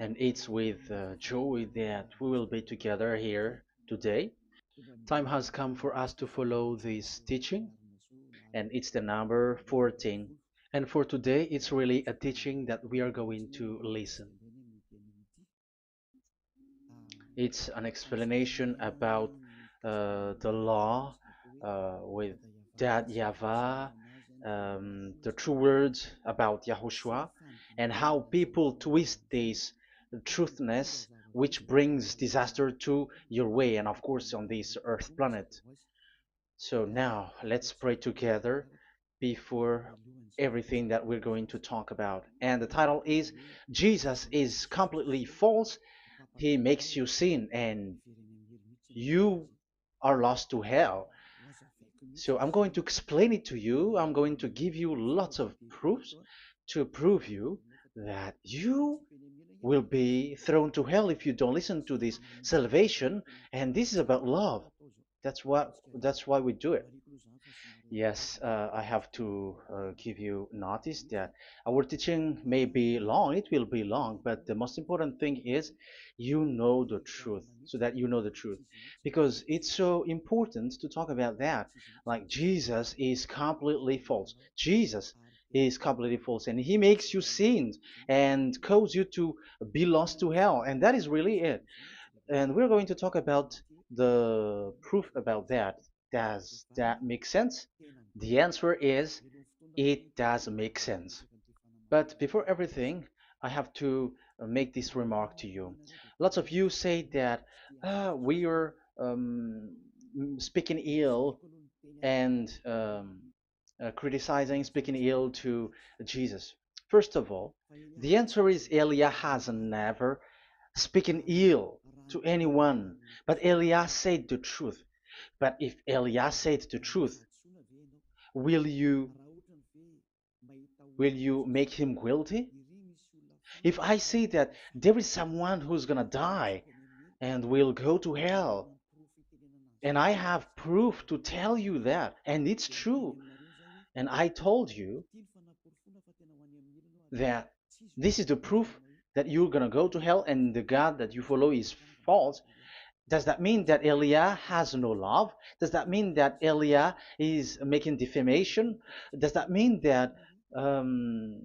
And it's with joy that we will be together here today. Time has come for us to follow this teaching, and it's the number 14. And for today, it's really a teaching that we are going to listen. It's an explanation about the law with that YAHVAH, the true words about YAHOSHUAH, and how people twist this truthness which brings disaster to your way and of course on this earth planet. So now let's pray together before everything that we're going to talk about. And the title is Jesus is completely false. He makes you sin and you are lost to hell. So I'm going to explain it to you. I'm going to give you lots of proofs to prove you that you will be thrown to hell if you don't listen to this salvation. And this is about love. That's why we do it. Yes, I have to give you notice that our teaching may be long, it will be long, but the most important thing is you know the truth, so that you know the truth. Because it's so important to talk about that. Like Jesus is completely false. Jesus is completely false, and he makes you sin and cause you to be lost to hell, and that is really it. And we're going to talk about the proof about that. Does that make sense? The answer is it does make sense. But before everything, I have to make this remark to you. Lots of you say that we are speaking ill and criticizing, speaking ill to Jesus. First of all, the answer is Elia has never speaking ill to anyone, but Elia said the truth. But if Elia said the truth, will you will you make him guilty? If I say that there is someone who's gonna die and will go to hell, and I have proof to tell you that, and it's true, and I told you that this is the proof that you're gonna go to hell and the God that you follow is false, does that mean that Elia has no love? Does that mean that Elia is making defamation? Does that mean that um,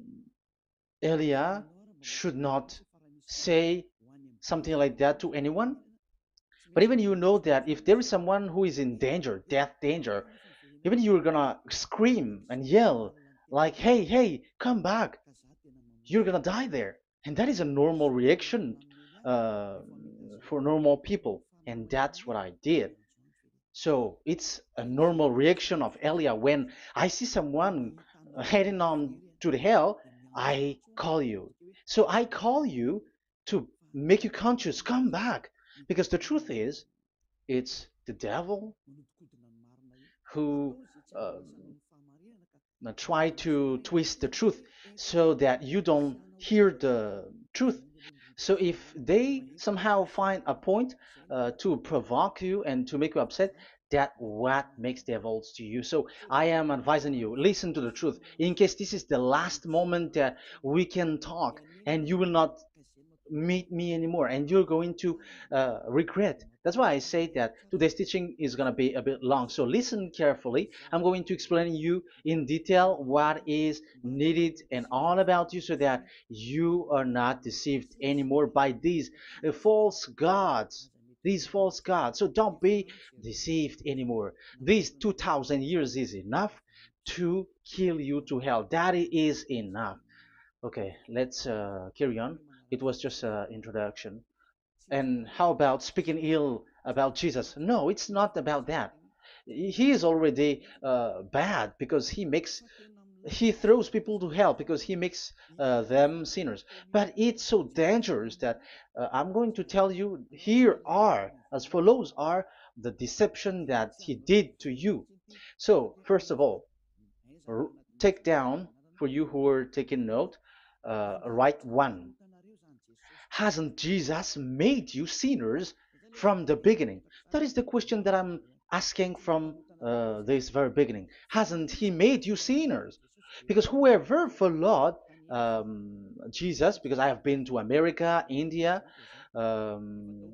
Elia should not say something like that to anyone? But even you know that if there is someone who is in danger, death danger, even you're gonna scream and yell like, "Hey, hey, come back! You're gonna die there." And that is a normal reaction uh, for normal people, and that's what I did. So it's a normal reaction of Elia when I see someone heading on to the hell, I call you. So I call you to make you conscious, come back. Because the truth is, it's the devil who try to twist the truth so that you don't hear the truth. So if they somehow find a point to provoke you and to make you upset, that what makes devils to you. So I am advising you, listen to the truth. In case this is the last moment that we can talk and you will not meet me anymore and you're going to regret. That's why I say that today's teaching is going to be a bit long, so listen carefully. I'm going to explain you in detail what is needed and all about you so that you are not deceived anymore by these false gods, so don't be deceived anymore. These 2000 years is enough to kill you to hell. That is enough. Okay, let's carry on. It was just an introduction. And how about speaking ill about Jesus? No, it's not about that. He is already bad because he throws people to hell because he makes them sinners. But it's so dangerous that I'm going to tell you here are as follows are the deception that he did to you. So first of all, take down for you who are taking note. Write one. Hasn't Jesus made you sinners from the beginning? That is the question that I'm asking from this very beginning. Hasn't he made you sinners? Because whoever followed Jesus, because I have been to America, India. Um,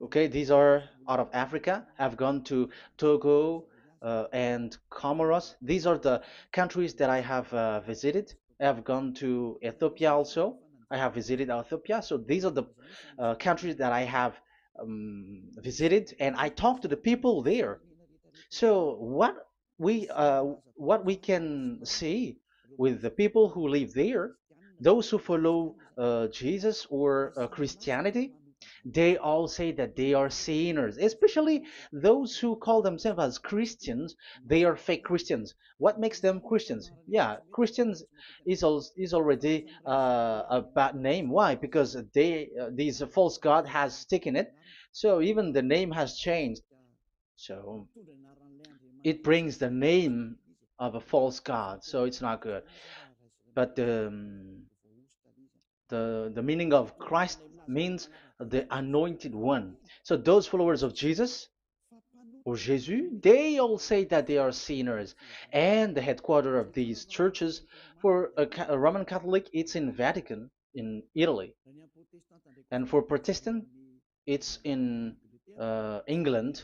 okay, these are out of Africa. I've gone to Togo and Comoros. These are the countries that I have visited. I have gone to Ethiopia also. I have visited Ethiopia. So these are the countries that I have visited, and I talked to the people there. So what we can see with the people who live there, those who follow Jesus or Christianity, they all say that they are sinners, especially those who call themselves as Christians. They are fake Christians. What makes them Christians? Yeah, Christians is already a bad name. Why? Because this false god has taken it. So even the name has changed. So it brings the name of a false god, so it's not good. But the meaning of Christ means the anointed one. So those followers of Jesus or Jesus, they all say that they are sinners. And the headquarters of these churches for a Roman Catholic, it's in Vatican in Italy, and for Protestant, it's in England,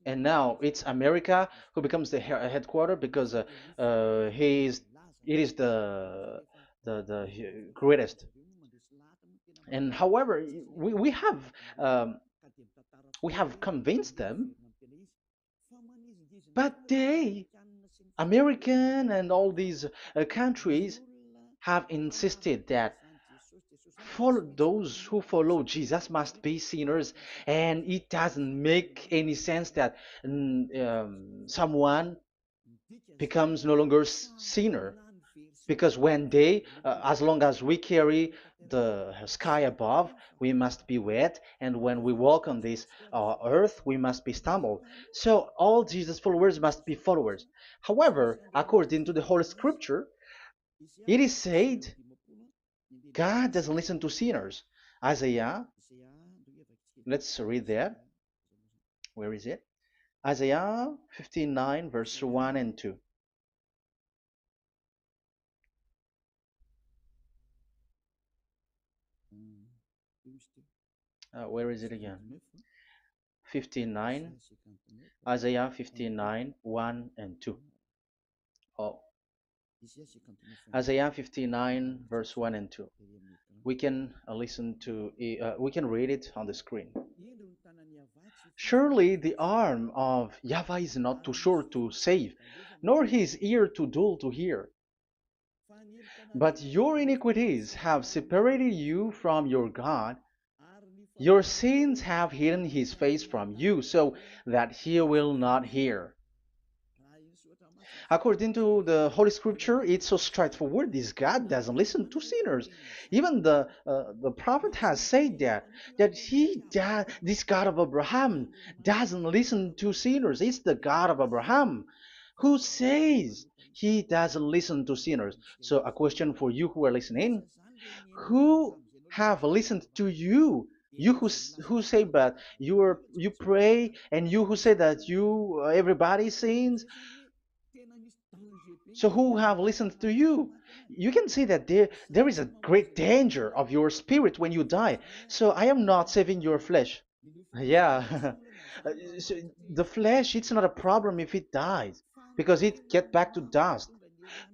and now it's America who becomes the headquarters because he is it is the greatest. And however, we um, we have convinced them, but they, American and all these countries, have insisted that follow those who follow Jesus must be sinners, and it doesn't make any sense that someone becomes no longer sinner, because when they as long as we carry the sky above, we must be wet, and when we walk on this earth, we must be stumbled. So all Jesus followers must be followers. However, according to the Holy Scripture, it is said God doesn't listen to sinners. Isaiah, let's read that. Where is it? Isaiah 59 verse 1 and 2. Where is it again? 59, Isaiah 59, 1 and 2. Oh, Isaiah 59, verse 1 and 2. We can we can read it on the screen. Surely the arm of Yahweh is not too short to save, nor his ear too dull to hear. But your iniquities have separated you from your God. Your sins have hidden his face from you so that he will not hear. According to the Holy Scripture, it's so straightforward. This God doesn't listen to sinners. Even the prophet has said that this God of Abraham doesn't listen to sinners. It's the God of Abraham who says he doesn't listen to sinners. So a question for you who are listening: who have listened to you? You who say that you pray, and you who say that you everybody sins, so who have listened to you? You can see that there is a great danger of your spirit when you die. So I am not saving your flesh. Yeah. So the flesh, it's not a problem if it dies, because it get back to dust.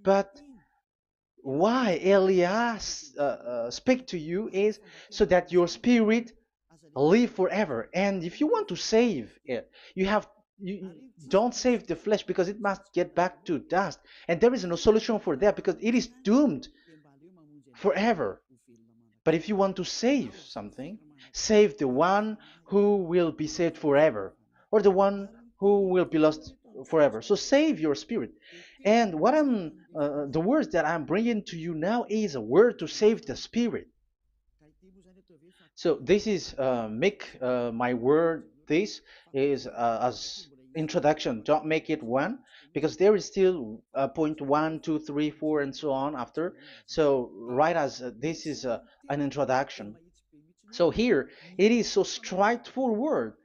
But why Elias speak to you is so that your spirit live forever. And if you want to save it, you don't save the flesh, because it must get back to dust, and there is no solution for that because it is doomed forever. But if you want to save something, save the one who will be saved forever, or the one who will be lost forever. So save your spirit. And the words that I'm bringing to you now is a word to save the spirit. So this is make my word. This is as introduction. Don't make it one, because there is still point one, two, three, four, and so on after. So right as this is an introduction. So here it is so straightforward.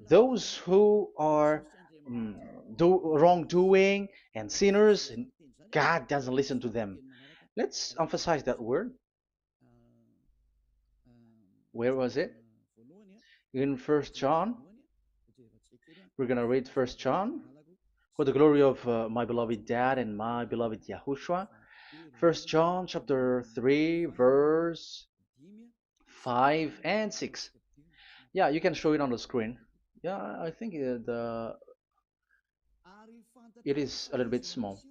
Those who are um, wrongdoing and sinners, God doesn't listen to them. Let's emphasize that word. Where was it? In First John. We're gonna read First John. For the glory of my beloved Dad and my beloved Yahushua. First John chapter 3, verse 5 and 6. Yeah, you can show it on the screen. Yeah, I think it is a little bit small.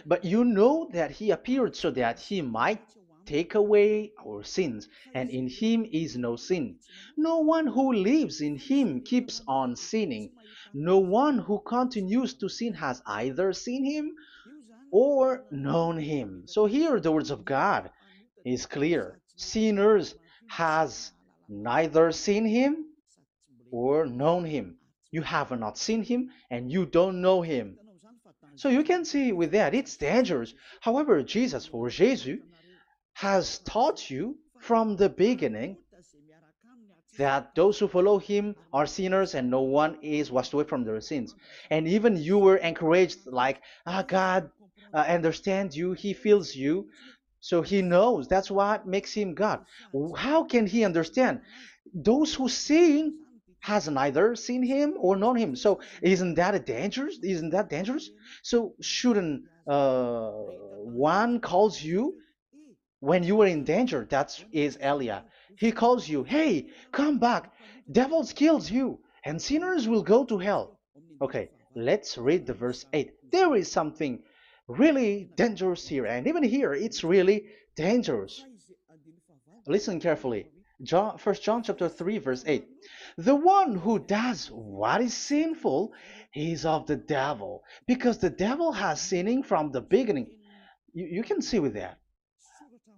But you know that he appeared so that he might take away our sins, and in him is no sin. No one who lives in him keeps on sinning. No one who continues to sin has either seen him or known him. So here the words of God is clear. Sinners has neither seen him or known him. You have not seen him and you don't know him. So you can see with that it's dangerous. However, Jesus or Jesus has taught you from the beginning that those who follow him are sinners and no one is washed away from their sins. And even you were encouraged like, God understands you, he feels you, so he knows. That's what makes him God. How can he understand? Those who sin has neither seen him or known him. So isn't that a dangerous? Isn't that dangerous? So shouldn't one calls you when you are in danger? That is Elia. He calls you, hey, come back. Devils kills you, and sinners will go to hell. Okay, let's read the verse 8. There is something really dangerous here, and even here it's really dangerous. Listen carefully. First John chapter 3 verse 8. The one who does what is sinful is of the devil, because the devil has sinning from the beginning. You can see with that.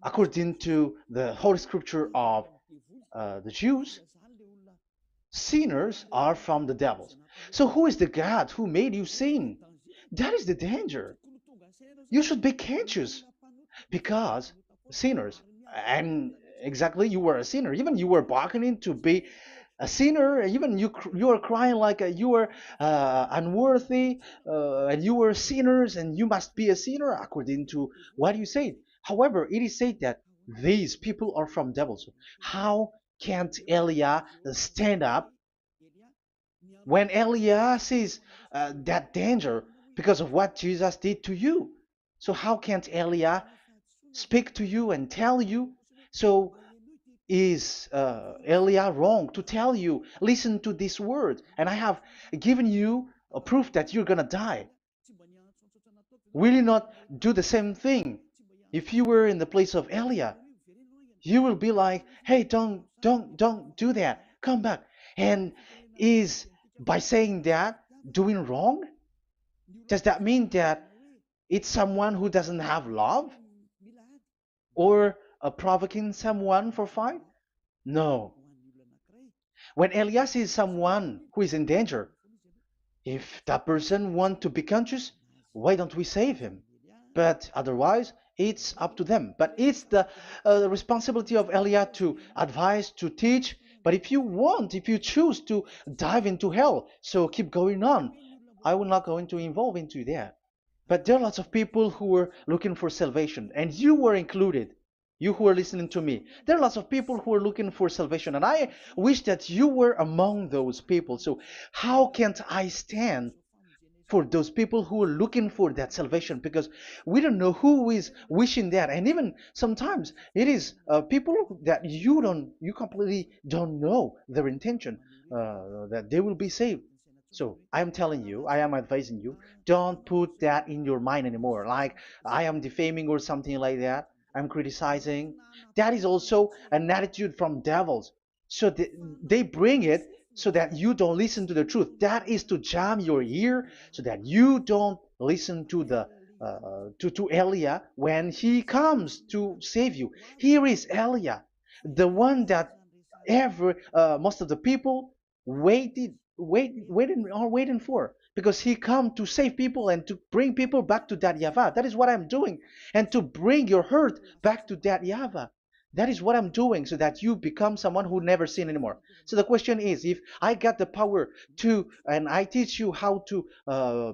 According to the Holy Scripture of the Jews, sinners are from the devils. So who is the God who made you sin? That is the danger. You should be conscious because sinners, and exactly you were a sinner. Even you were bargaining to be a sinner. Even you were crying like you were unworthy, and you were sinners, and you must be a sinner according to what you said. However, it is said that these people are from devils. How can't Elia stand up when Elia sees that danger because of what Jesus did to you? So how can't Elia speak to you and tell you? So is Elia wrong to tell you, listen to this word, and I have given you a proof that you're gonna die? Will you not do the same thing? If you were in the place of Elia, you will be like, hey, don't do that, come back. And is by saying that doing wrong? Does that mean that it's someone who doesn't have love, or provoking someone for fight? No. When Elias is someone who is in danger, if that person wants to be conscious, why don't we save him? But otherwise, it's up to them. But it's the responsibility of Elia to advise, to teach. But if you want, if you choose to dive into hell, so keep going on. I will not go into involve into that. But there are lots of people who are looking for salvation, and you were included. You who are listening to me, there are lots of people who are looking for salvation, and I wish that you were among those people. So, how can't I stand for those people who are looking for that salvation? Because we don't know who is wishing that, and even sometimes it is people that you completely don't know their intention that they will be saved. So I am telling you, I am advising you, don't put that in your mind anymore. Like I am defaming or something like that. I'm criticizing. That is also an attitude from devils. So they bring it so that you don't listen to the truth. That is to jam your ear so that you don't listen to the to Elia when he comes to save you. Here is Elia, the one that every most of the people waiting for, because he come to save people and to bring people back to that Yahvah. That is what I'm doing, and to bring your hurt back to that Yahvah. That is what I'm doing, so that you become someone who never sin anymore. So the question is, if I got the power to, and I teach you how to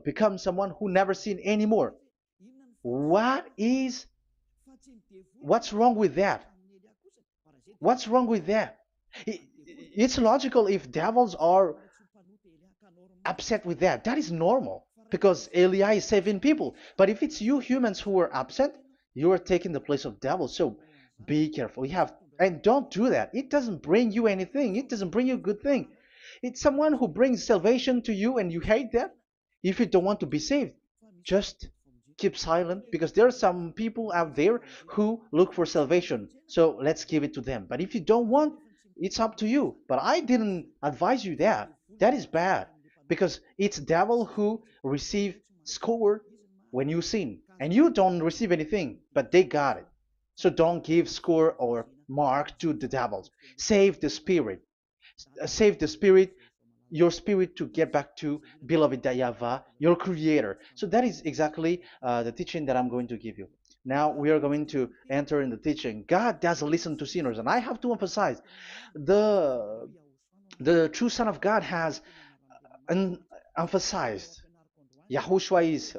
become someone who never sin anymore, What is what's wrong with that? What's wrong with that? It's logical if devils are upset with that. That is normal because Eli is saving people. But if it's you humans who are upset, you are taking the place of devils. So be careful. You have and don't do that. It doesn't bring you anything. It doesn't bring you a good thing. It's someone who brings salvation to you and you hate that. If you don't want to be saved, just keep silent because there are some people out there who look for salvation. So let's give it to them. But if you don't want, it's up to you. But I didn't advise you that. That is bad because it's devil who receive score when you sin and you don't receive anything, but they got it. So don't give score or mark to the devils. Save the spirit. Save the spirit, your spirit to get back to beloved Dayava, your creator. So that is exactly the teaching that I'm going to give you. Now we are going to enter in the teaching. God doesn't listen to sinners, and I have to emphasize the the true Son of God has emphasized. Yahushua is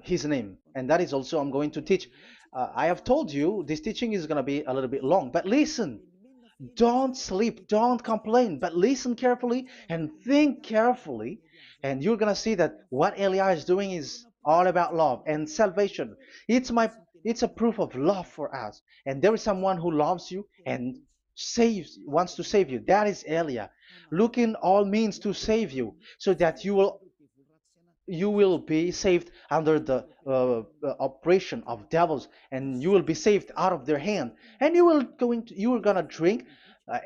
his name, and that is also I'm going to teach. I have told you this teaching is going to be a little bit long, but listen. Don't sleep, don't complain, but listen carefully and think carefully, and you're gonna see that what Eli is doing is all about love and salvation. It's my it's a proof of love for us, and there is someone who loves you and saves wants to save you. That is Elia, looking all means to save you, so that you will be saved under the oppression of devils, and you will be saved out of their hand, and you are gonna drink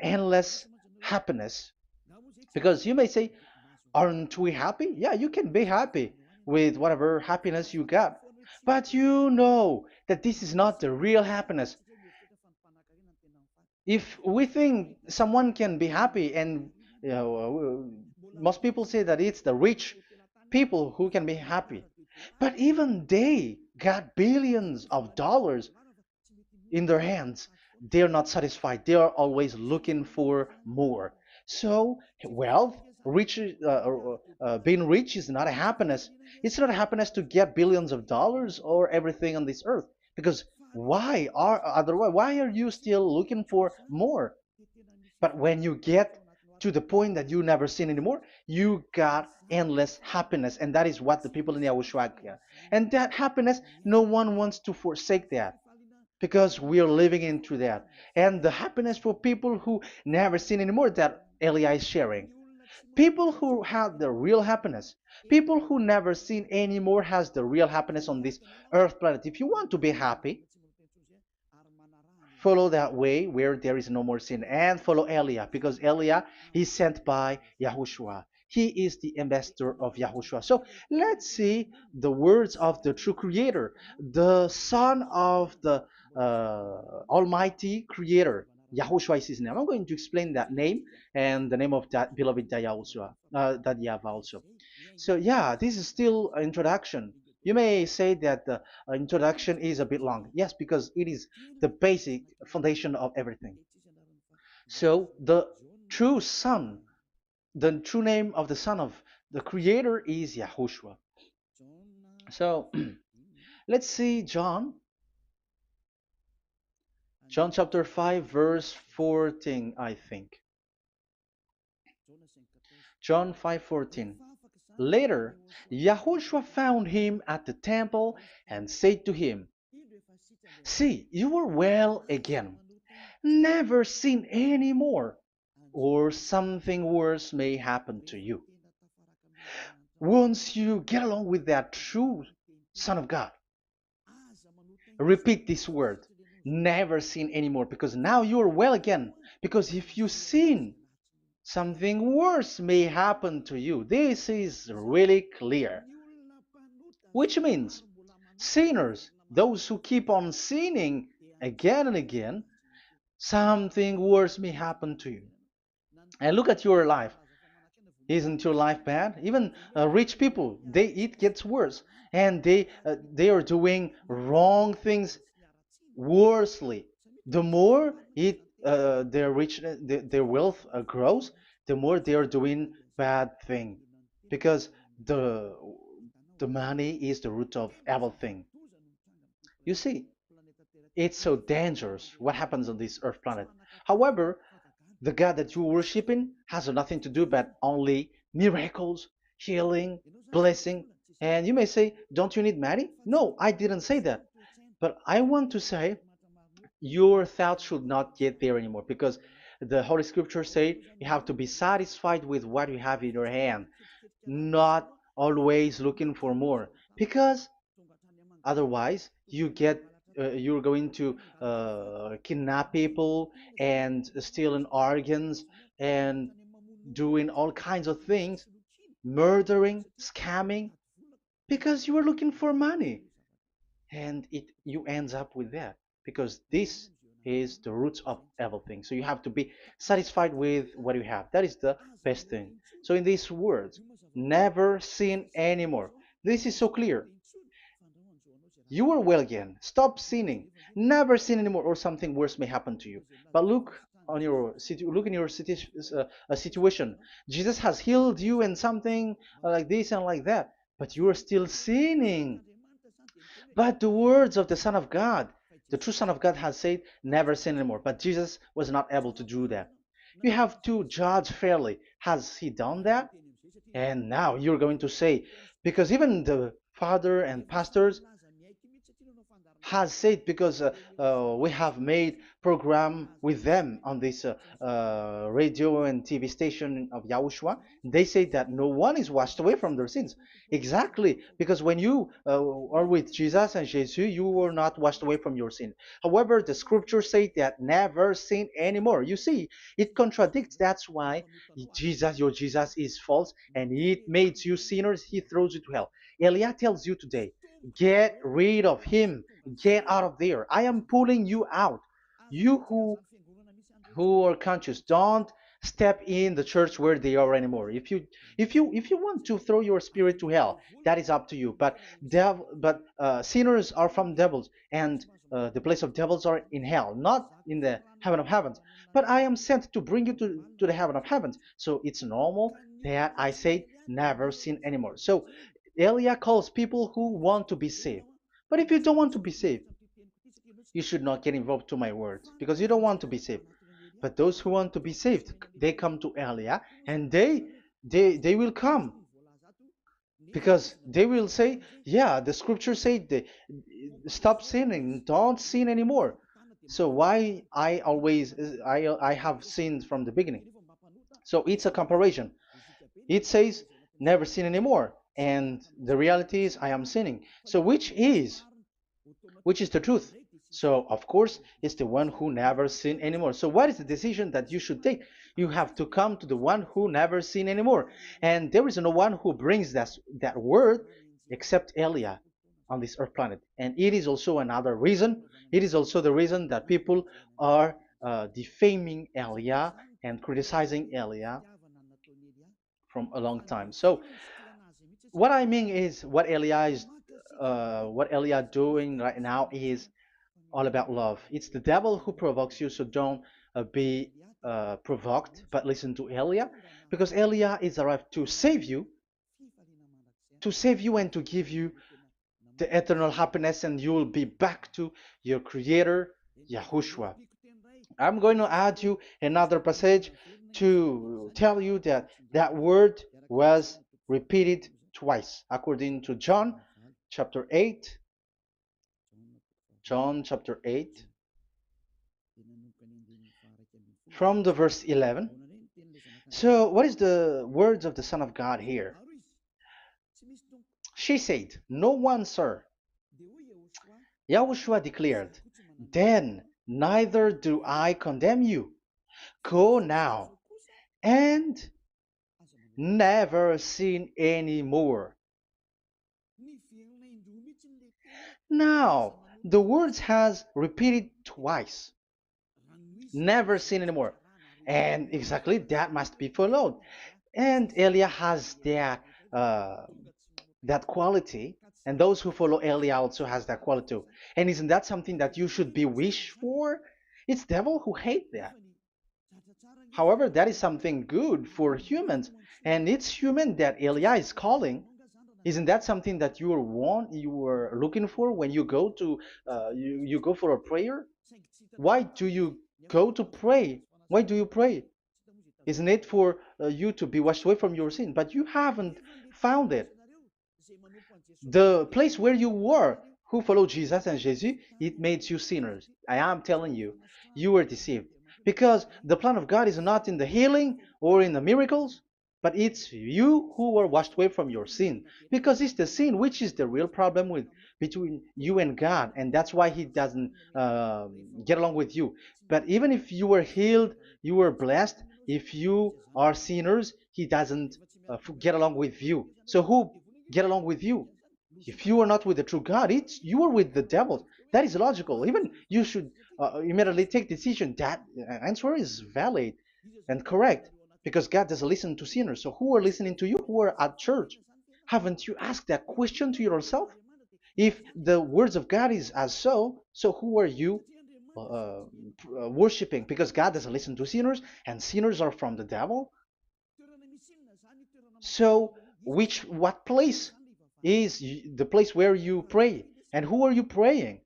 endless happiness. Because you may say, aren't we happy? Yeah, you can be happy with whatever happiness you got, but you know that this is not the real happiness. If we think someone can be happy, and most people say that it's the rich people who can be happy, but even they got billions of dollars in their hands, they're not satisfied. They are always looking for more. So wealth, being rich is not a happiness. It's not a happiness to get billions of dollars or everything on this earth. Because why are you still looking for more? But when you get to the point that you never sin anymore, you got endless happiness, and that is what the people in Yahushua get. And that happiness, no one wants to forsake that because we are living into that. And the happiness for people who never sin anymore that Eli is sharing. People who have the real happiness, people who never sin anymore has the real happiness on this earth planet. If you want to be happy, follow that way where there is no more sin and follow Elia because Elia is sent by Yahushua. He is the ambassador of Yahushua. So let's see the words of the true creator, the son of the almighty creator. Yahushua is his name. I'm going to explain that name and the name of that beloved Yahushua, that Yahweh also. So yeah, this is still an introduction. You may say that the introduction is a bit long. Yes, because it is the basic foundation of everything. So true son, the true name of the son of the creator is Yahushua. So let's see John chapter 5 verse 14, I think. John 5:14. Later, Yahushua found him at the temple and said to him, "See, you are well again. Never sin any more, or something worse may happen to you." Once you get along with that true Son of God, repeat this word. Never sin anymore, because now you are well again. Because if you sin, something worse may happen to you. This is really clear. Which means sinners, those who keep on sinning again and again, something worse may happen to you. And look at your life. Isn't your life bad? Even rich people, it gets worse, and they are doing wrong things worsely. The more their rich their wealth grows, the more they are doing bad thing, because the The money is the root of everything. You see, it's so dangerous what happens on this earth planet. However, the God that you're worshiping has nothing to do but only miracles, healing, blessing. And you may say, don't you need money? No, I didn't say that. But I want to say your thoughts should not get there anymore because the Holy Scripture say you have to be satisfied with what you have in your hand, not always looking for more. Because otherwise, you're going to kidnap people and stealing organs and doing all kinds of things, murdering, scamming, because you are looking for money, and it you ends up with that because this is the roots of everything. So you have to be satisfied with what you have. That is the best thing. So in these words, never sin anymore. This is so clear. You are well again. Stop sinning. Never sin anymore, or something worse may happen to you. But look in your situation. Jesus has healed you and something like this and like that, but you are still sinning. But the words of the Son of God, the true Son of God, has said, "Never sin anymore." But Jesus was not able to do that. You have to judge fairly. Has he done that? And now you're going to say, because even the father and pastors has said, because we have made program with them on this radio and TV station of Yahushua. They say that no one is washed away from their sins. Exactly, because when you are with Jesus and Jesus, you were not washed away from your sin. However, the scriptures say that never sin anymore. You see, it contradicts. That's why your Jesus is false, and it makes you sinners. He throws you to hell. Elia tells you today, get rid of him. Get out of there. I am pulling you out. You who are conscious, don't step in the church where they are anymore. If you want to throw your spirit to hell, that is up to you. But sinners are from devils, and the place of devils are in hell, not in the heaven of heavens. But I am sent to bring you to the heaven of heavens. So it's normal that I say never sin anymore. So Elia calls people who want to be saved. But if you don't want to be saved, you should not get involved to my words because you don't want to be saved. But those who want to be saved, they come to Elia, and they will come because they will say, yeah, the scriptures say they, stop sinning, don't sin anymore. So why I have sinned from the beginning? So it's a comparison. It says never sin anymore, and the reality is I am sinning. So which is the truth? So, of course, it's the one who never sin anymore. So, what is the decision that you should take? You have to come to the one who never sin anymore. And there is no one who brings that word except Elia on this earth planet. And it is also another reason. It is also the reason that people are defaming Elia and criticizing Elia from a long time. So, what I mean is what Elia doing right now is all about love. It's the devil who provokes you, so don't be provoked, but listen to Elia, because Elia is arrived to save you and to give you the eternal happiness, and you will be back to your Creator, Yahushua. I'm going to add you another passage to tell you that that word was repeated twice, according to chapter 8, John chapter 8, from the verse 11. So, what is the words of the Son of God here? She said, "No one, sir." Yahushua declared, "Then neither do I condemn you. Go now and never sin any more." Now, the words has repeated twice. Never sin anymore. And exactly that must be followed. And Elia has that quality, and those who follow Elia also has that quality too. And isn't that something that you should be wish for? It's devil who hate that. However, that is something good for humans, and it's human that Elia is calling. Isn't that something that you were looking for when you go to you go for a prayer? Why do you go to pray? Why do you pray? Isn't it for you to be washed away from your sin? But you haven't found it. The place where you were, who followed Jesus and Jesus, it made you sinners. I am telling you, you were deceived. Because the plan of God is not in the healing or in the miracles, but it's you who were washed away from your sin. Because it's the sin which is the real problem with between you and God, and that's why He doesn't get along with you. But even if you were healed, you were blessed. If you are sinners, He doesn't get along with you. So who get along with you? If you are not with the true God, it's you are with the devil. That is logical. Even you should immediately take decision. That answer is valid and correct because God doesn't listen to sinners. So who are listening to you? Who are at church? Haven't you asked that question to yourself? If the words of God is as so who are you worshiping? Because God doesn't listen to sinners, and sinners are from the devil. So, what place is the place where you pray? And who are you praying?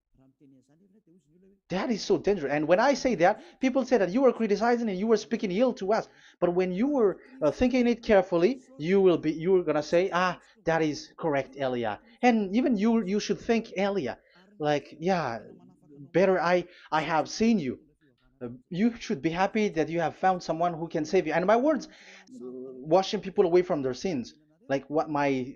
That is so dangerous. And when I say that, people say that you were criticizing and you were speaking ill to us. But when you were thinking it carefully, you were gonna say, that is correct, Elia. And even you should think Elia, like, yeah, better I have seen you. You should be happy that you have found someone who can save you. And my words, washing people away from their sins, like what my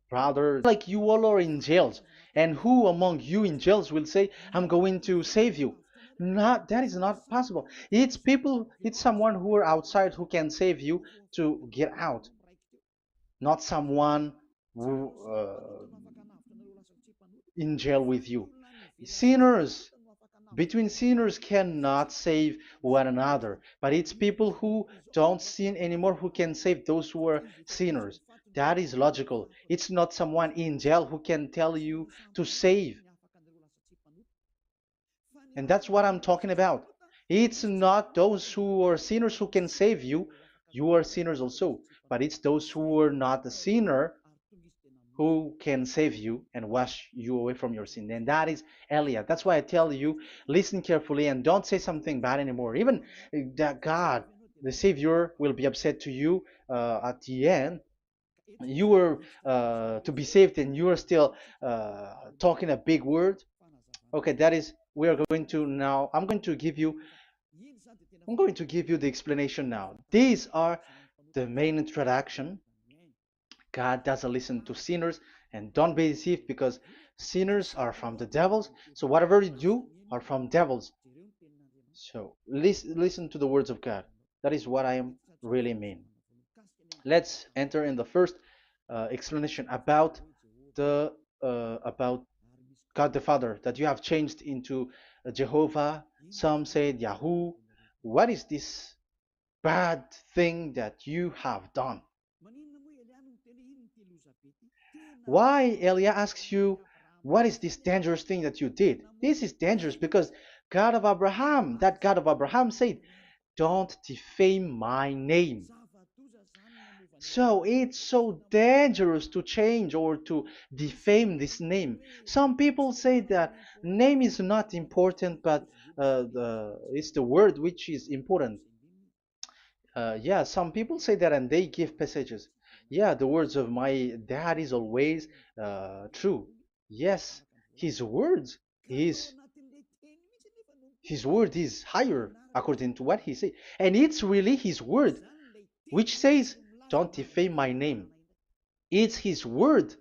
brother, like you all are in jails, and who among you in jails will say, "I'm going to save you"? Not that is not possible. It's people, it's someone who are outside who can save you to get out, not someone who in jail with you. Sinners between sinners cannot save one another, but it's people who don't sin anymore who can save those who are sinners. That is logical. It's not someone in jail who can tell you to save. And that's what I'm talking about. It's not those who are sinners who can save you. You are sinners also. But it's those who are not a sinner who can save you and wash you away from your sin. And that is Elia. That's why I tell you, listen carefully and don't say something bad anymore. Even that God, the Savior, will be upset to you at the end. You were to be saved and you are still talking a big word. Okay, that is, we are going to now, I'm going to give you the explanation now. These are the main introduction. God doesn't listen to sinners, and don't be deceived because sinners are from the devils. So whatever you do are from devils. So listen to the words of God. That is what I am really mean. Let's enter in the first explanation about the about God the Father that you have changed into Jehovah. Some said Yahoo. What is this bad thing that you have done? Why Elia asks you, what is this dangerous thing that you did? This is dangerous because God of Abraham, that God of Abraham said, don't defame my name. So it's so dangerous to change or to defame this name. Some people say that name is not important, but it's the word which is important. Yeah, some people say that and they give passages. Yeah, the words of my dad is always true. Yes, his words, his his word is higher according to what he said. And it's really his word which says, don't defame my name. It's his word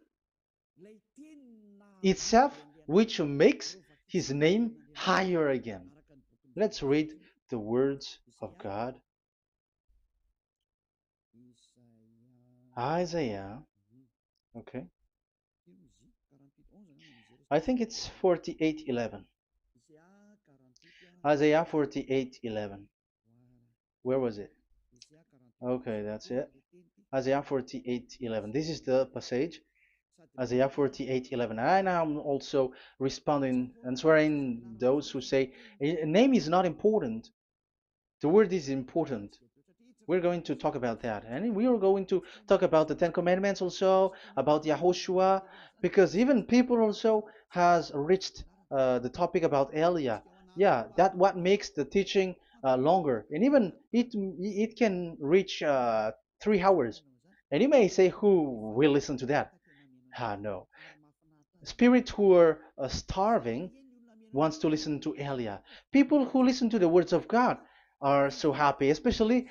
itself which makes his name higher again. Let's read the words of God. Isaiah, okay. I think it's 48:11. Isaiah 48:11. Where was it? Okay, that's it. Isaiah 48:11. This is the passage. Isaiah 48:11. And I'm also responding, answering those who say a name is not important. The word is important. We're going to talk about that. And we are going to talk about the Ten Commandments also, about Yahushua, because even people also has reached the topic about Elia. Yeah, that what makes the teaching longer. And even it can reach 3 hours. And you may say, who will listen to that? Ah, no. Spirits who are starving wants to listen to Elia. People who listen to the words of God are so happy, especially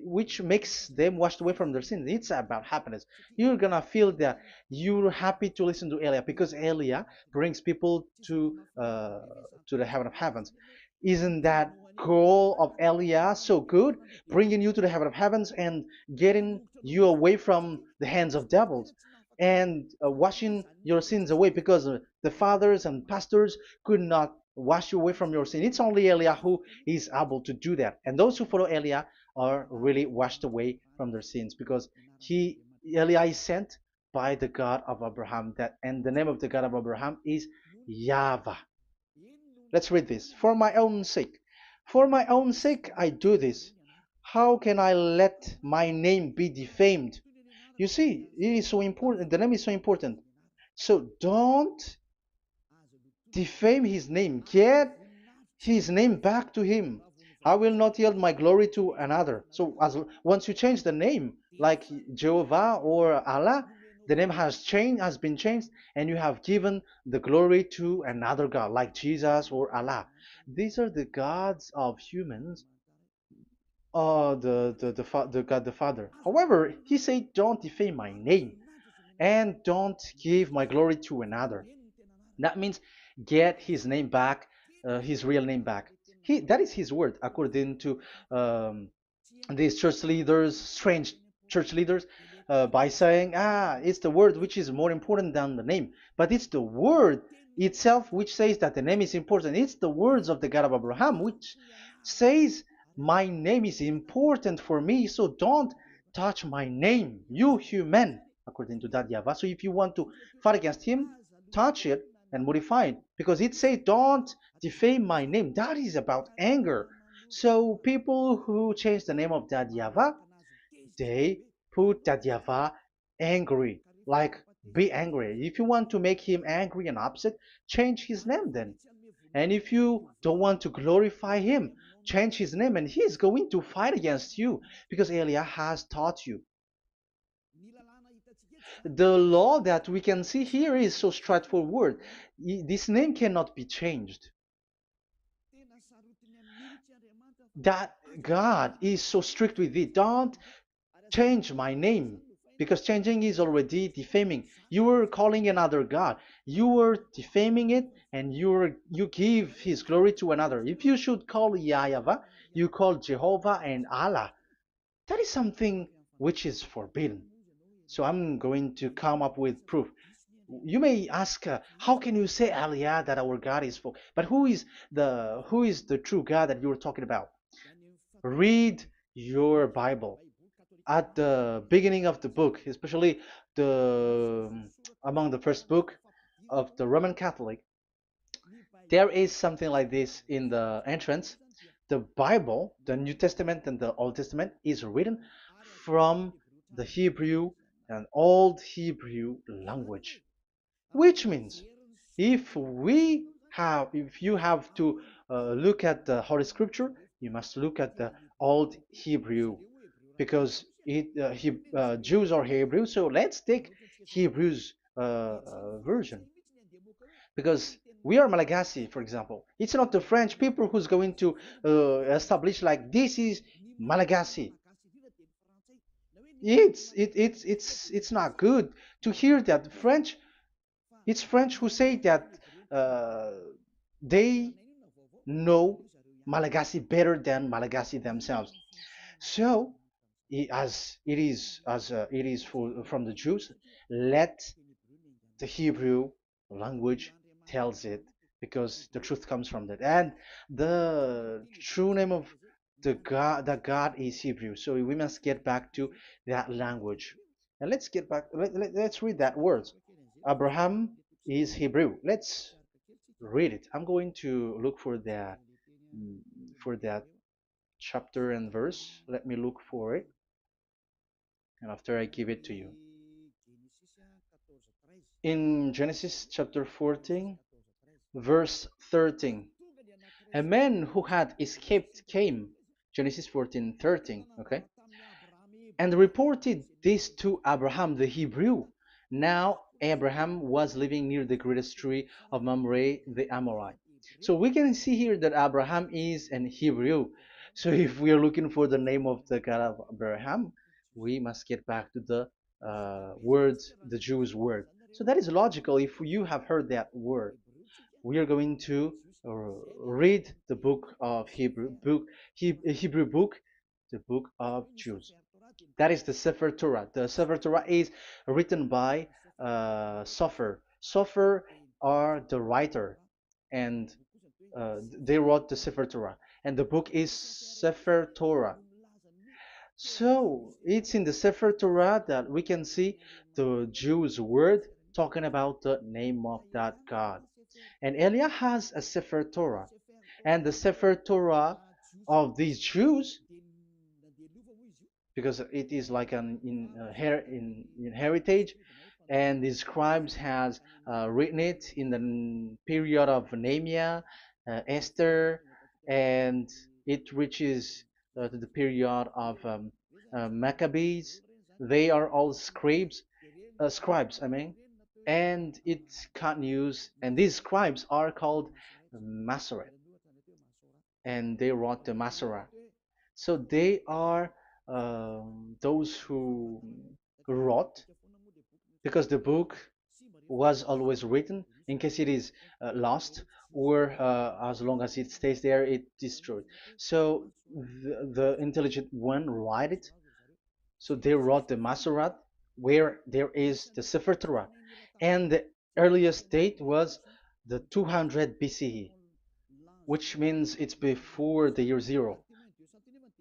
which makes them washed away from their sins. It's about happiness. You're gonna feel that you're happy to listen to Elia because Elia brings people to the heaven of heavens. Isn't that goal of Elia so good, bringing you to the heaven of heavens and getting you away from the hands of devils? And washing your sins away because the fathers and pastors could not wash you away from your sin. It's only Eliah who is able to do that. And those who follow Eliah are really washed away from their sins because he Eliah is sent by the God of Abraham. That and the name of the God of Abraham is YAHVAH. Let's read this. For my own sake. For my own sake I do this. How can I let my name be defamed? You see, it is so important. The name is so important. So don't defame his name. Get his name back to him. I will not yield my glory to another. So as once you change the name, like Jehovah or Allah, the name has been changed, and you have given the glory to another God, like Jesus or Allah. These are the gods of humans, the God the Father. However, he said, "Don't defame my name, and don't give my glory to another." That means get his name back, his real name back. That is his word, according to um, these church leaders, strange church leaders, by saying, it's the word which is more important than the name. But it's the word itself which says that the name is important. It's the words of the God of Abraham which says, my name is important for me, so don't touch my name, you human, according to that Yahweh. So if you want to fight against him, touch it and modify it, because it says, don't defame my name. That is about anger. So people who change the name of Dadyava, they put Dadyava angry, like be angry. If you want to make him angry and upset, change his name then. And if you don't want to glorify him, change his name and he's going to fight against you because Elia has taught you. The law that we can see here is so straightforward. This name cannot be changed. That God is so strict with it. Don't change my name, because changing is already defaming. You are calling another God. You are defaming it, and you give his glory to another. If you should call Yahweh, you call Jehovah and Allah. That is something which is forbidden. So I'm going to come up with proof. You may ask, how can you say Aliyah that our God is full? But who is the true God that you're talking about? Read your Bible. At the beginning of the book, especially the among the first book of the Roman Catholic, there is something like this in the entrance. The Bible, the New Testament and the Old Testament, is written from the Hebrew and Old Hebrew language, which means if you have to look at the Holy Scripture, you must look at the Old Hebrew, because Jews are Hebrew. So let's take Hebrew's version, because we are Malagasy, for example. It's not the French people who's going to establish like this is Malagasy. It's not good to hear that French. It's French who say that uh, they know Malagasy better than Malagasy themselves. So, as it is from the Jews, let the Hebrew language tells it, because the truth comes from that. And the true name of the God is Hebrew. So we must get back to that language. And let's get back. Let's read that words. Abraham is Hebrew. Let's read it. I'm going to look for that chapter and verse. Let me look for it, and after I give it to you. In Genesis chapter 14, verse 13, a man who had escaped came, Genesis 14:13, okay, and reported this to Abraham the Hebrew. Now Abraham was living near the greatest tree of Mamre the Amorite. So we can see here that Abraham is an Hebrew. So if we are looking for the name of the God of Abraham, we must get back to the word, the Jews' word. So that is logical. If you have heard that word, we are going to read the book of Hebrew book, the book of Jews. That is the Sefer Torah. The Sefer Torah is written by Sofer. Sofer are the writer, and they wrote the Sefer Torah, and the book is Sefer Torah. So it's in the Sefer Torah that we can see the Jews' word talking about the name of that God. And Elia has a Sefer Torah, and the Sefer Torah of these Jews, because it is like an in heritage, and the scribes has written it in the period of Nehemiah, Esther, and it reaches to the period of Maccabees. They are all scribes, I mean, and it continues, and these scribes are called Masoret, and they wrote the Masorah. So they are those who wrote, because the book was always written in case it is lost, or as long as it stays there, it destroyed. So the intelligent one write it. So they wrote the Masorat, where there is the Sefer Torah, and the earliest date was the 200 BCE, which means it's before the year zero.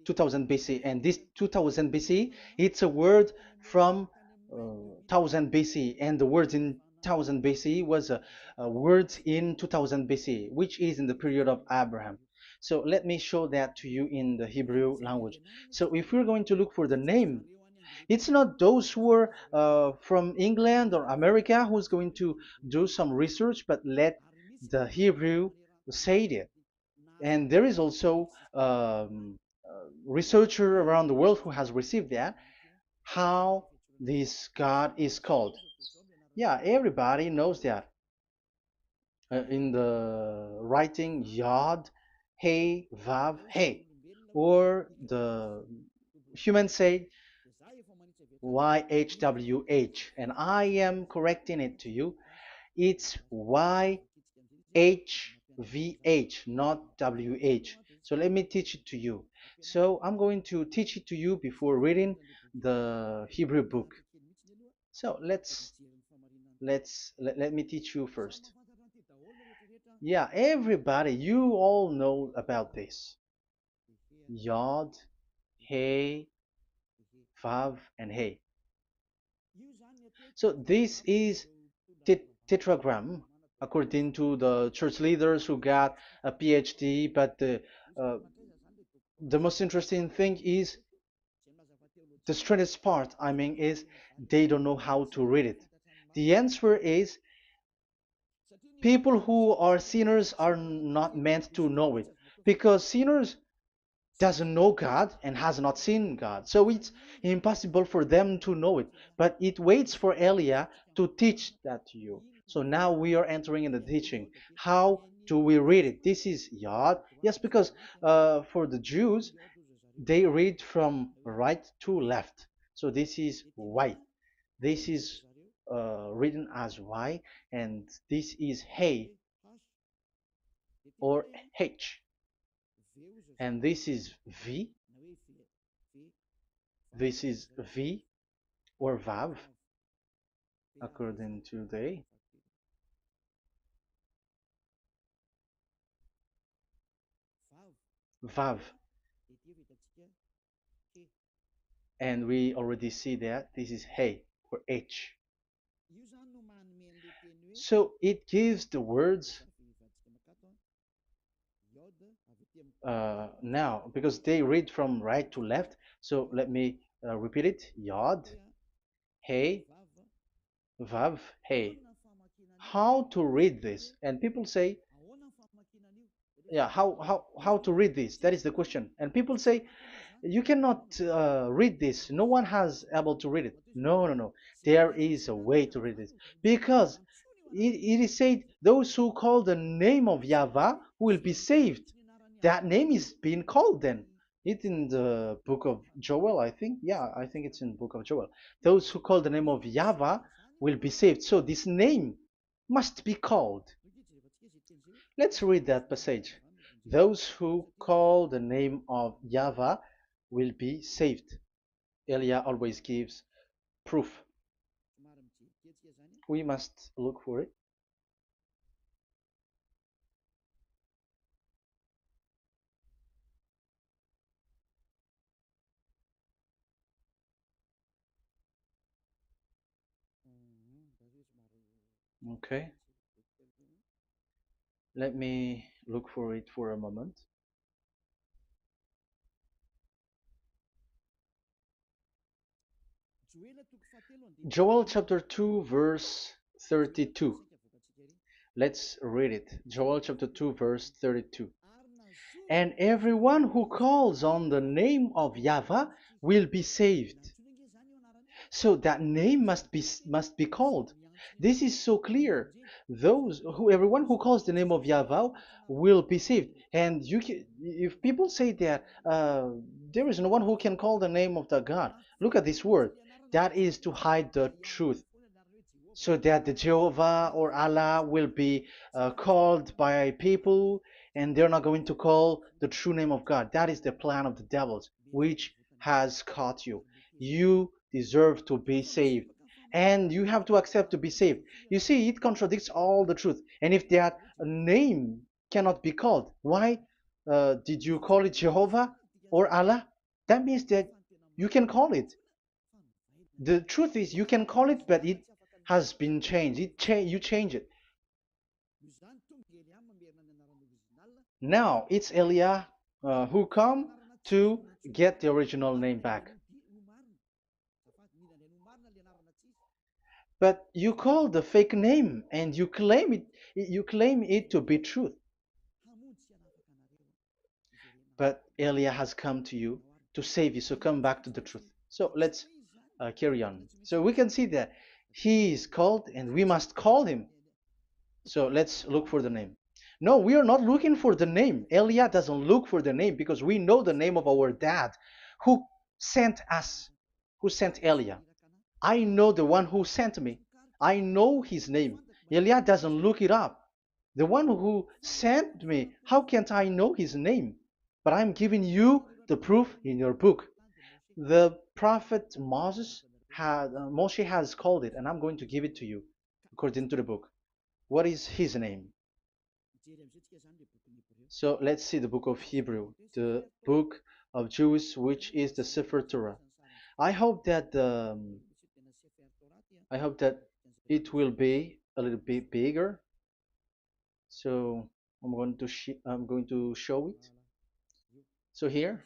2000 BC, and this 2000 BC, it's a word from 1000 BC, and the word in 1000 BC was a word in 2000 BC, which is in the period of Abraham. So let me show that to you in the Hebrew language. So if we're going to look for the name, it's not those who are from England or America who's going to do some research, but let the Hebrew say it. And there is also researcher around the world who has received that, how this God is called. Yeah, everybody knows that. In the writing Yod, Hey, Vav, Hey, or the human say YHWH, and I am correcting it to you. It's YHVH, not WH. So let me teach it to you. So I'm going to teach it to you before reading the Hebrew book. So let me teach you first. Yeah, everybody, you all know about this. Yod, Hey, Vav, and Hey. So this is tetragram, according to the church leaders who got a PhD. But uh, the most interesting thing is, the strangest part, I mean, is they don't know how to read it. The answer is, people who are sinners are not meant to know it, because sinners doesn't know God and has not seen God. So it's impossible for them to know it. But it waits for Elia to teach that to you. So now we are entering in the teaching. How do we read it? This is Yod. Yes, because for the Jews, they read from right to left. So this is Y. This is written as Y, and this is Hey or H. And this is V. This is V or Vav, according to the Vav. And we already see that this is Hey or H. So it gives the words now because they read from right to left. So let me repeat it. Yod, hey, vav, hey. How to read this? And people say, yeah, how to read this? That is the question. And people say, you cannot read this. No one has able to read it. No, no, no. There is a way to read this because it is said those who call the name of Yahweh will be saved. That name is being called then. It's in the book of Joel, I think. Yeah, I think it's in the book of Joel. Those who call the name of Yahweh will be saved. So this name must be called. Let's read that passage. Those who call the name of Yahweh will be saved. Elia always gives proof. We must look for it. Okay, let me look for it for a moment. Joel chapter 2, verse 32. Let's read it. Joel chapter 2, verse 32. And everyone who calls on the name of Yahweh will be saved. So that name must be called. This is so clear. Everyone who calls the name of Yahweh will be saved. And if people say that there is no one who can call the name of the God, look at this word. That is to hide the truth so that the Jehovah or Allah will be called by people and they're not going to call the true name of God. That is the plan of the devils, which has caught you. You deserve to be saved. And you have to accept to be saved. You see, it contradicts all the truth. And if that name cannot be called, why did you call it Jehovah or Allah? That means that you can call it. The truth is you can call it, but it has been changed. You change it. Now it's Elia who come to get the original name back. But you call the fake name and you claim it to be truth. But Elia has come to you to save you. So come back to the truth. So let's carry on. So we can see that he is called and we must call him. So let's look for the name. No, we are not looking for the name. Elia doesn't look for the name because we know the name of our dad who sent us, who sent Elia. I know the one who sent me. I know his name. Elia doesn't look it up. The one who sent me, how can't I know his name? But I'm giving you the proof in your book. The prophet Moshe has called it, and I'm going to give it to you according to the book. What is his name? So let's see the book of Hebrew, the book of Jews, which is the Sefer Torah. I hope that I hope that it will be a little bit bigger. So I'm going to show it. So here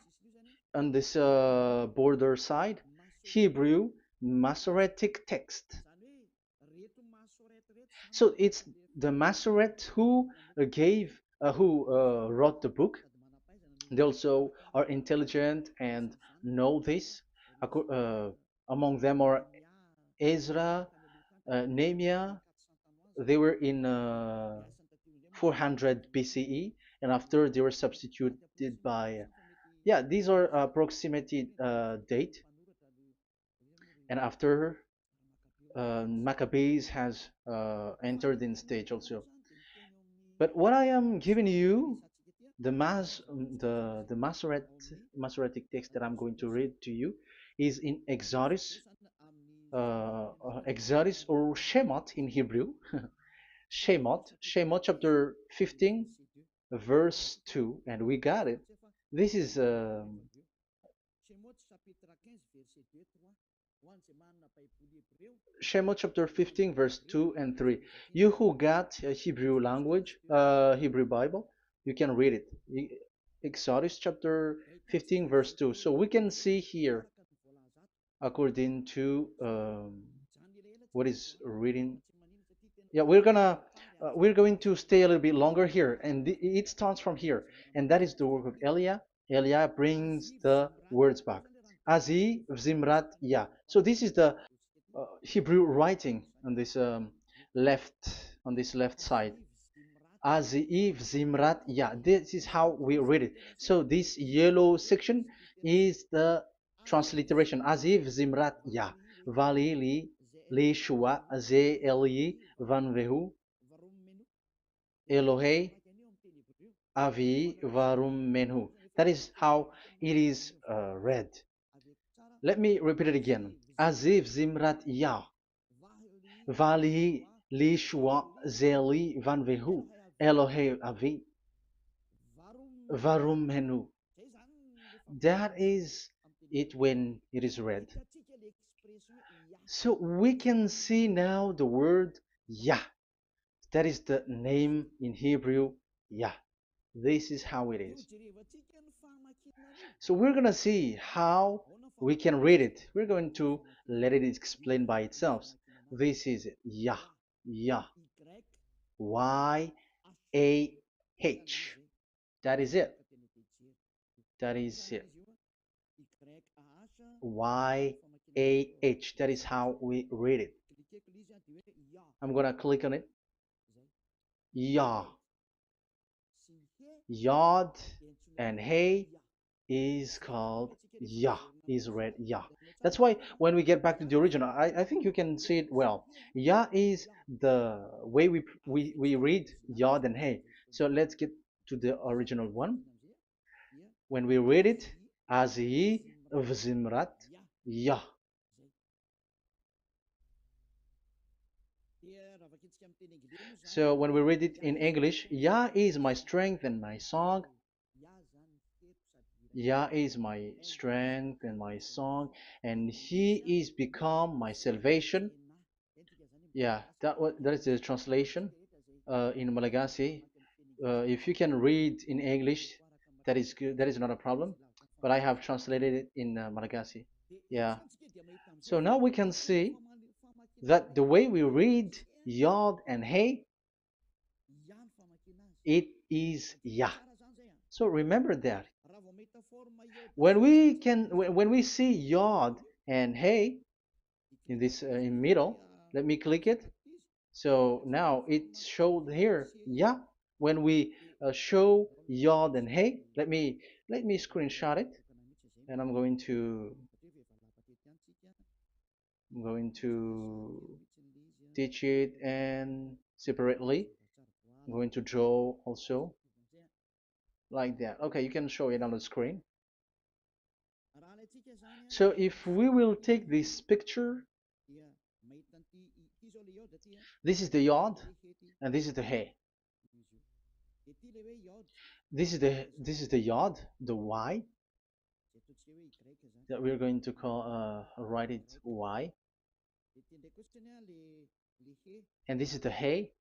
on this border side, Hebrew Masoretic text. So it's the Masoret who wrote the book. They also are intelligent and know this. Among them are Ezra, Nehemiah. They were in 400 BCE, and after they were substituted by, yeah, these are proximity date, and after Maccabees has entered in stage also. But what I am giving you, the Masoretic text that I'm going to read to you, is in Exodus or Shemot in Hebrew, Shemot chapter 15, verse 2, and we got it. This is Shemot chapter 15, verse 2 and 3. You who got a Hebrew language, Hebrew Bible, you can read it. Exodus chapter 15 verse 2. So we can see here, according to what is reading. Yeah, we're going to stay a little bit longer here, and it starts from here, and that is the work of Elia. Elia brings the words back. Azi Zimrat Ya. So this is the Hebrew writing on this left left side. Aziv Zimrat Ya. This is how we read it. So this yellow section is the transliteration. Aziv Zimrat Ya. Vali li shua ze eli van vehu Elohei avi varum menhu. That is how it is read. Let me repeat it again. Aziv Zimrat Ya. Vali li shua ze eli van vehu Elohei avi varum menhu. That is it when it is read. So we can see now the word Yah. That is the name in Hebrew, Yah. This is how it is. So we're going to see how we can read it. We're going to let it explain by itself. This is it. Yah. Yah. Y-A-H. That is it. That is it. Y-A-H. That is how we read it. I'm going to click on it. Yah. Yod and Hey is called Yah, is read Yah. That's why when we get back to the original, I think you can see it well. Yah is the way we read Yod and Hey. So let's get to the original one. When we read it, Azi Vzimrat Yah. So when we read it in English, Yah is my strength and my song. Yah is my strength and my song, and He is become my salvation. Yeah, that is the translation in Malagasy. If you can read in English, that is good. That is not a problem. But I have translated it in Malagasy. Yeah. So now we can see that the way we read Yod and Hey, it is Yah. So remember that when we see Yod and Hey in this in middle, let me click it. So now it showed here, yeah. When we show Yod and Hey, let me screenshot it, and I'm going to teach it and separately. I'm going to draw also like that. Okay, you can show it on the screen. So if we will take this picture, this is the Yod and this is the Hey. This is the Yod, the Y that we're going to call write it Y, and this is the Hey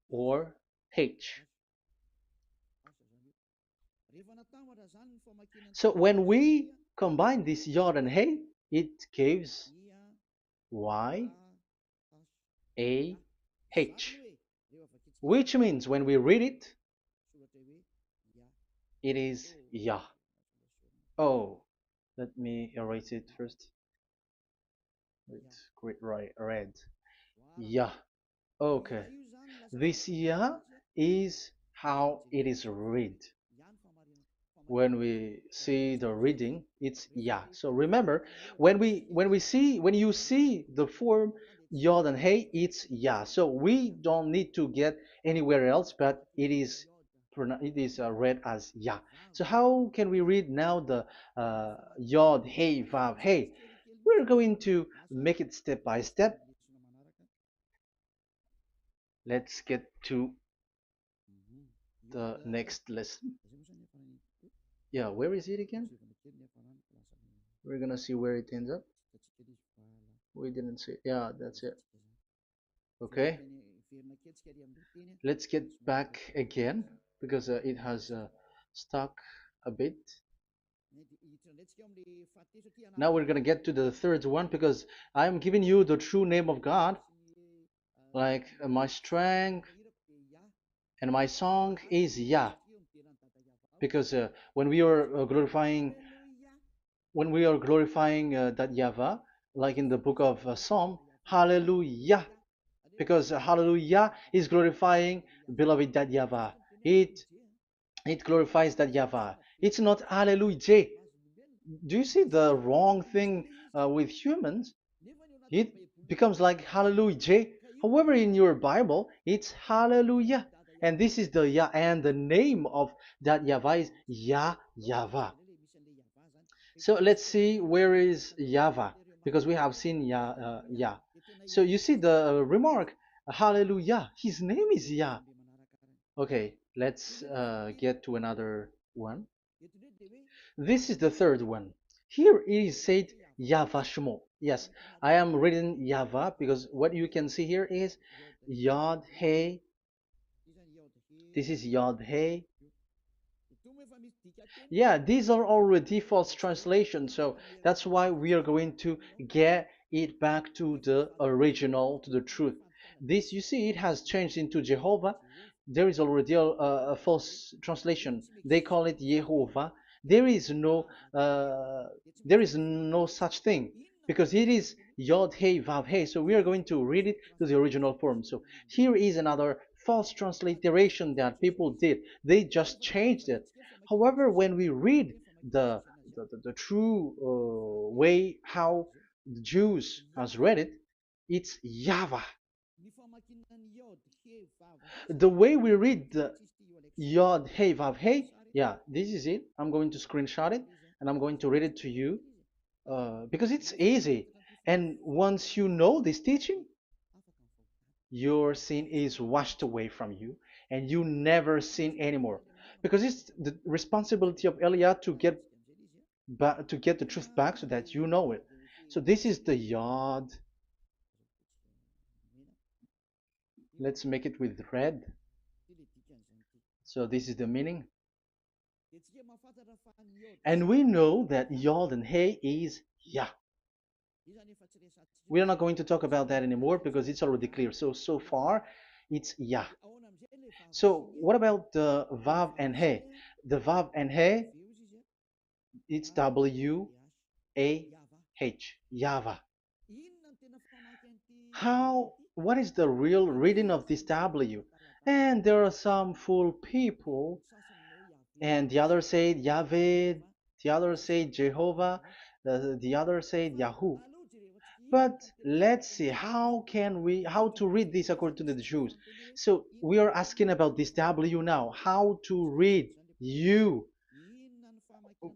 or H. So when we combine this Yod and Hey, it gives Y A H, which means when we read it, it is Yah. Oh, let me erase it first with great red. Yah. Okay. This Yah is how it is read. When we see the reading, it's Yah. So remember, when you see the form Yod and Hey, it's Yah. So we don't need to get anywhere else, but it is read as Yah. So how can we read now the Yod, Hey, Vav, Hey? We're going to make it step by step. Let's get to the next lesson. Yeah, where is it again? We're gonna see where it ends up. We didn't see. Yeah, that's it. Okay. Let's get back again because it has stuck a bit. Now we're gonna get to the third one because I'm giving you the true name of God, like my strength and my song is Yah, because when we are glorifying that Yahweh, like in the book of Psalm, Hallelujah, because Hallelujah is glorifying beloved that Yahweh. It it glorifies that Yahweh. It's not Hallelujah. Do you see the wrong thing with humans? It becomes like Hallelujah. However, in your Bible, it's Hallelujah. And this is the Yah, and the name of that Yahweh is Yahweh. So let's see where is Yahweh, because we have seen Yah. So you see the remark, Hallelujah. His name is Yah. Okay, let's get to another one. This is the third one. Here it is said YAHVAH. Yes, I am reading Yahweh because what you can see here is Yod Hey. This is Yod Hey. Yeah, these are already false translations, so that's why we are going to get it back to the original, to the truth. This, you see, it has changed into Jehovah. There is already a false translation. They call it Yehovah. There is no, uh, there is no such thing because it is Yod Hey Vav Hey. So we are going to read it to the original form. So here is another false transliteration that people did. They just changed it. However, when we read the true way how the Jews has read it, it's Yahweh. The way we read the Yod Hey Vav Hey, yeah, this is it. I'm going to screenshot it and I'm going to read it to you because it's easy. And once you know this teaching, your sin is washed away from you and you never sin anymore. Because it's the responsibility of Eliah to get to get the truth back so that you know it. So this is the Yod. Let's make it with red. So this is the meaning. And we know that Yod and Hey is Yah. We are not going to talk about that anymore because it's already clear. So far, it's Yah. So what about the Vav and He? The Vav and He, it's W-A-H, Yahvah. What is the real reading of this W? And there are some fool people, and the other said Yahweh, the other said Jehovah, the other said Yahoo. But let's see how to read this according to the Jews. So we are asking about this W now. How to read you?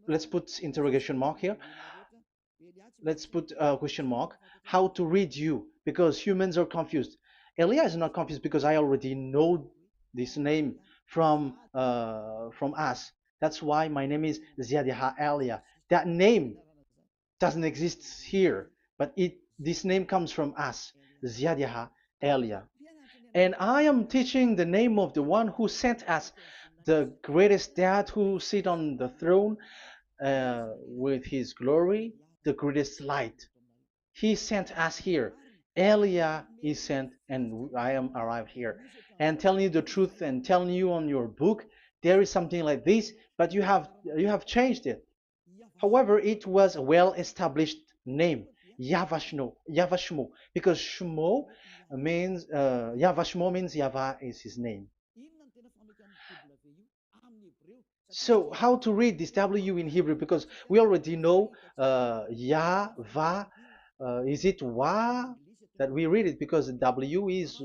Let's put interrogation mark here. Let's put a question mark. How to read you? Because humans are confused. Elia is not confused because I already know this name from us. That's why my name is Ziadiha Elia. That name doesn't exist here, but this name comes from us, Ziadiha Elia. And I am teaching the name of the one who sent us, the greatest dad who sit on the throne with his glory, the greatest light. He sent us here. Elia is sent, and I am arrived here. And telling you the truth and telling you on your book, there is something like this, but you have changed it. However, it was a well-established name, YAHVAH, because Shmo means YAHVAH means Yahweh is his name. So how to read this W in Hebrew? Because we already know Yahvah. Is it Wa that we read it? Because the W is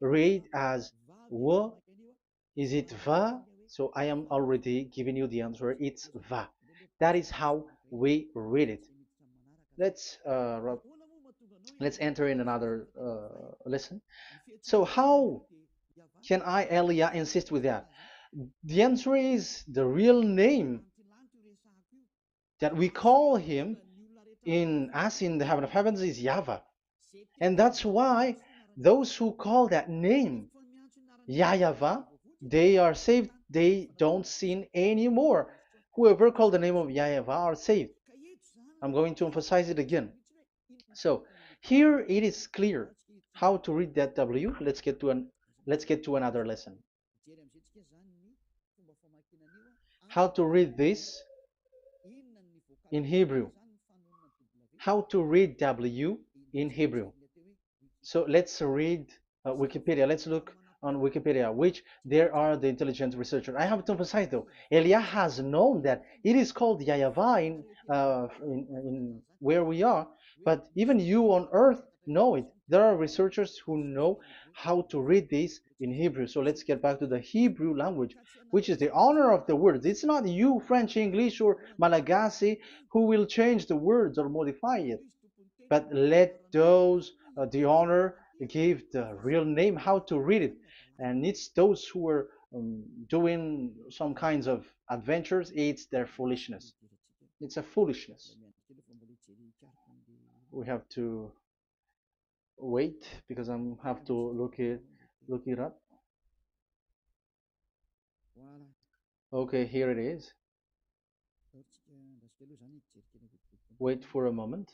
read as W. Is it Va? So I am already giving you the answer. It's Va. That is how we read it. Let's uh, let's enter in another lesson. So how can I, Elia, insist with that? The answer is the real name that we call him in us in the heaven of heavens is Yahweh. And that's why Those who call that name YAHVAH, they are saved. They don't sin anymore. Whoever called the name of YAHVAH are saved. I'm going to emphasize it again. So here it is clear how to read that W. Let's get to another lesson. How to read this in Hebrew. How to read W in Hebrew. So let's read Wikipedia. Let's look on Wikipedia, which there are the intelligent researchers. I have to emphasize though, Elia has known that it is called YAHVAH in where we are, but even you on earth know it. There are researchers who know how to read this in Hebrew. So let's get back to the Hebrew language, which is the honor of the words. It's not you, French, English, or Malagasy, who will change the words or modify it, but let those the honor give the real name how to read it, and it's those who are doing some kinds of adventures. It's their foolishness. It's a foolishness. We have to wait because I have to look it up. Okay, here it is. Wait for a moment.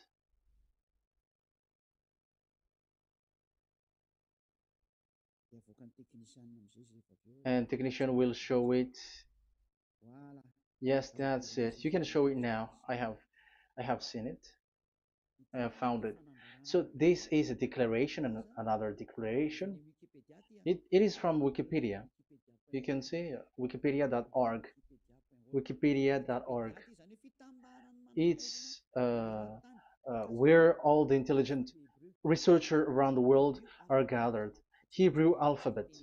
And technician will show it. Yes, that's it. You can show it now. I have seen it. I have found it. So this is a declaration and another declaration. It is from Wikipedia. You can see wikipedia.org. Wikipedia.org. It's where all the intelligent researchers around the world are gathered. Hebrew alphabet.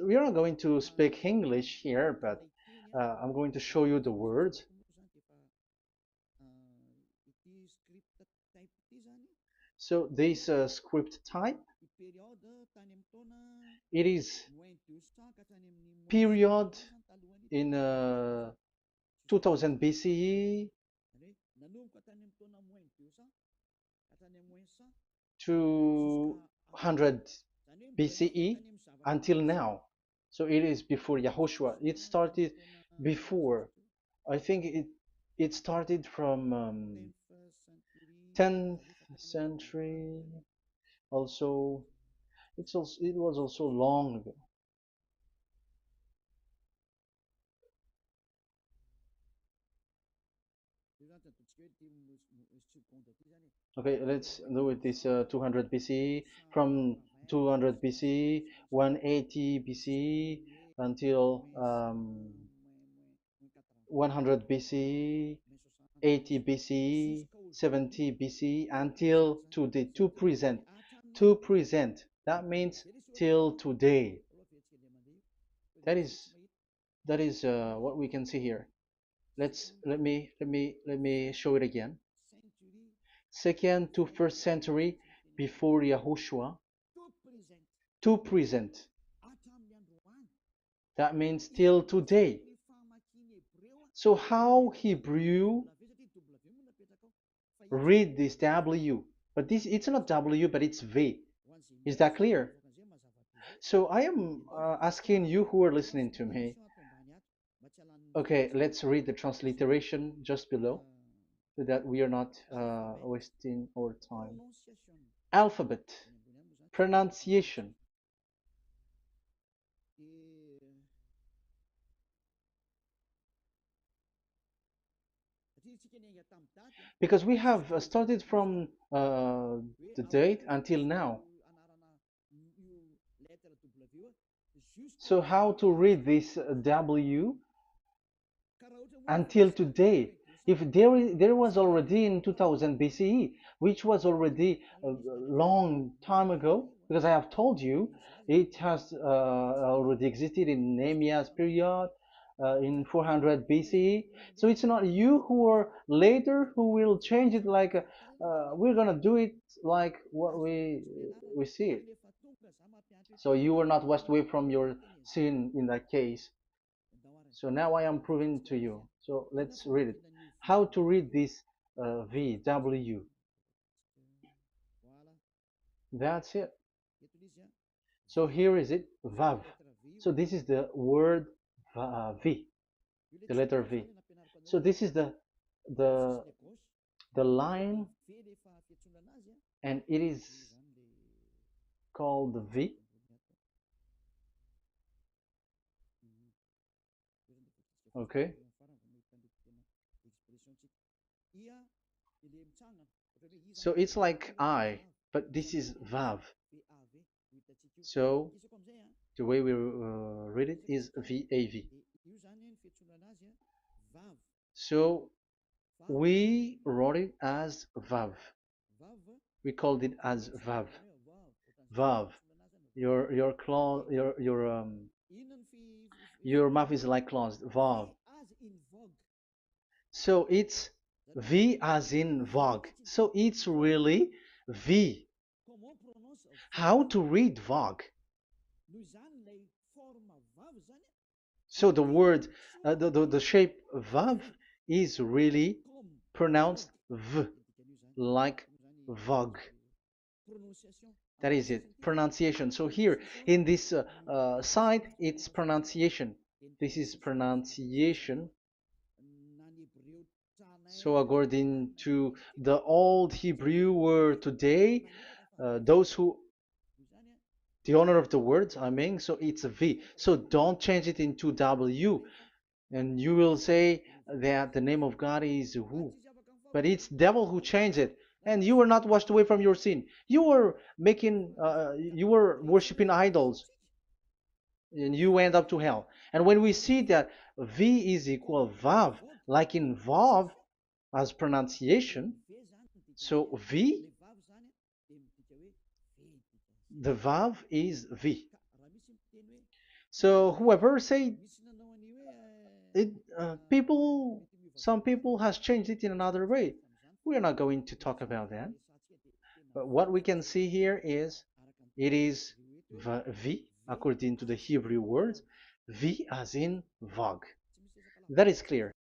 We are not going to speak English here, but I'm going to show you the words. So this script type, it is period in 2000 BCE to 100 BCE until now. So it is before Yahushua. It started before. I think it started from 10th century. Also, it was also long ago. Okay, let's do it. This 200 BCE, from 200 BCE, 180 BCE until 100 BCE, 80 BCE, 70 BCE until today, to present. To present. That means till today. That is what we can see here. Let me show it again. Second to first century before Yahushua, to present. That means till today. So how Hebrew read this W? But this, it's not W, but it's V. Is that clear? So I am asking you who are listening to me. Okay, let's read the transliteration just below so that we are not wasting our time. Alphabet, pronunciation. Because we have started from the date until now. So how to read this W until today? If there was already in 2000 BCE, which was already a long time ago, because I have told you it has already existed in Nehemiah's period, in 400 BCE. So it's not you who are later who will change it, like we're gonna do it like what we see it. So you will not washed away from your sin in that case. So now I am proving to you. So let's read it. How to read this V, W. That's it. So here is it, vav. So this is the word V, the letter V. So this is the the line, and it is called V. Okay. So it's like I, but this is vav. So the way we read it is VAV. So we wrote it as vav. We called it as vav. Vav. Your claw, your mouth is like closed. Vav. So it's V as in Vogue. So it's really V. How to read Vogue? So the word, the shape Vav is really pronounced V, like Vogue. That is it, pronunciation. So here in this side, it's pronunciation. This is pronunciation. So according to the old Hebrew word today, those who, the owner of the words, I mean, so it's a V. So don't change it into W. And you will say that the name of God is who? But it's devil who changed it. And you were not washed away from your sin. You were you were worshiping idols, and you end up to hell. And when we see that V is equal Vav, like in Vav as pronunciation, so V, the Vav is V. So whoever say it, some people has changed it in another way. We are not going to talk about that. But what we can see here is it is V according to the Hebrew words, V as in Vog. That is clear.